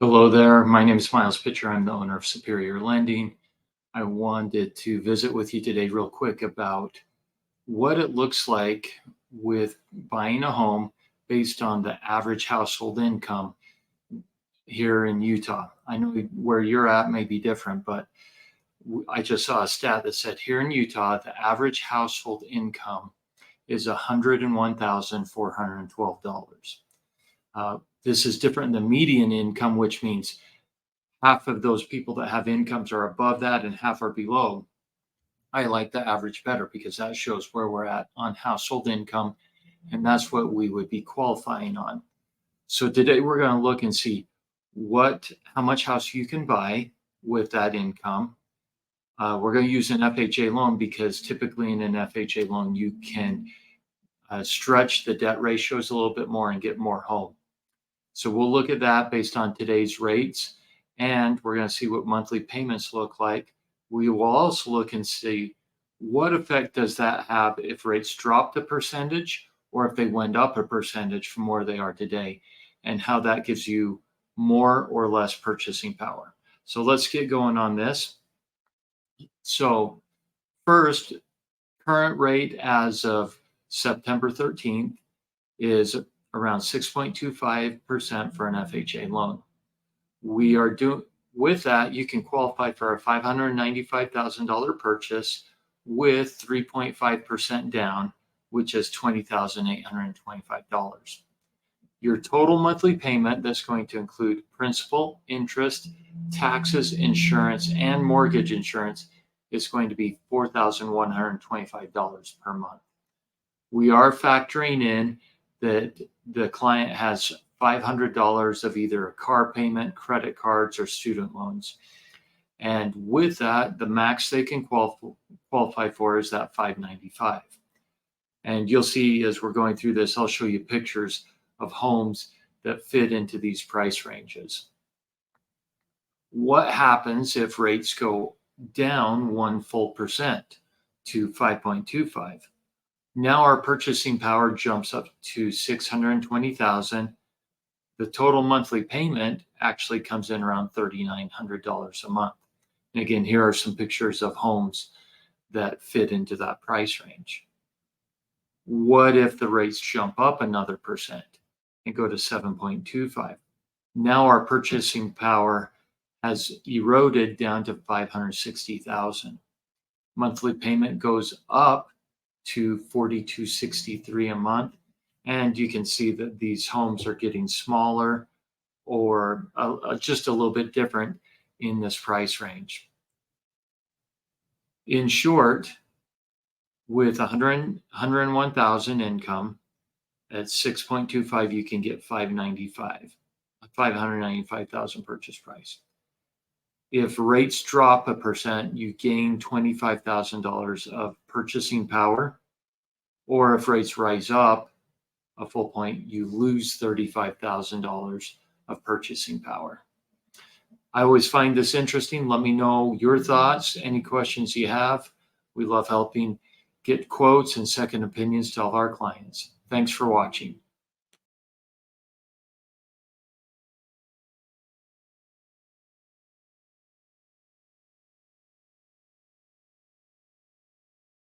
Hello there. My name is Miles Pitcher. I'm the owner of Superior Lending. I wanted to visit with you today real quick about what it looks like with buying a home based on the average household income here in Utah. I know where you're at may be different, but I just saw a stat that said here in Utah, the average household income is $101,412. This is different than the median income, which means half of those people that have incomes are above that and half are below. I like the average better because that shows where we're at on household income, and that's what we would be qualifying on. So today we're going to look and see how much house you can buy with that income. We're going to use an FHA loan because typically in an FHA loan you can stretch the debt ratios a little bit more and get more home. So we'll look at that based on today's rates, and we're going to see what monthly payments look like. We will also look and see what effect does that have if rates dropped a percentage or if they went up a percentage from where they are today, and how that gives you more or less purchasing power. So let's get going on this. So first, current rate as of September 13th is around 6.25% for an FHA loan. We are doing with that, you can qualify for a $595,000 purchase with 3.5% down, which is $20,825. Your total monthly payment that's going to include principal, interest, taxes, insurance, and mortgage insurance is going to be $4,125 per month. We are factoring in that the client has $500 of either a car payment, credit cards, or student loans. And with that, the max they can qualify for is that $595. And you'll see as we're going through this, I'll show you pictures of homes that fit into these price ranges. What happens if rates go down 1 full percent to 5.25? Now our purchasing power jumps up to $620,000. The total monthly payment actually comes in around $3,900 a month. And again, here are some pictures of homes that fit into that price range. What if the rates jump up another percent and go to 7.25? Now our purchasing power has eroded down to $560,000. Monthly payment goes up to $4,263 a month, and you can see that these homes are getting smaller or just a little bit different in this price range. In short, with 101,000 income at 6.25, you can get 595,000 purchase price. If rates drop a percent, you gain $25,000 of purchasing power, or if rates rise up a full point, you lose $35,000 of purchasing power. I always find this interesting. Let me know your thoughts, any questions you have. We love helping get quotes and second opinions to all our clients. Thanks for watching.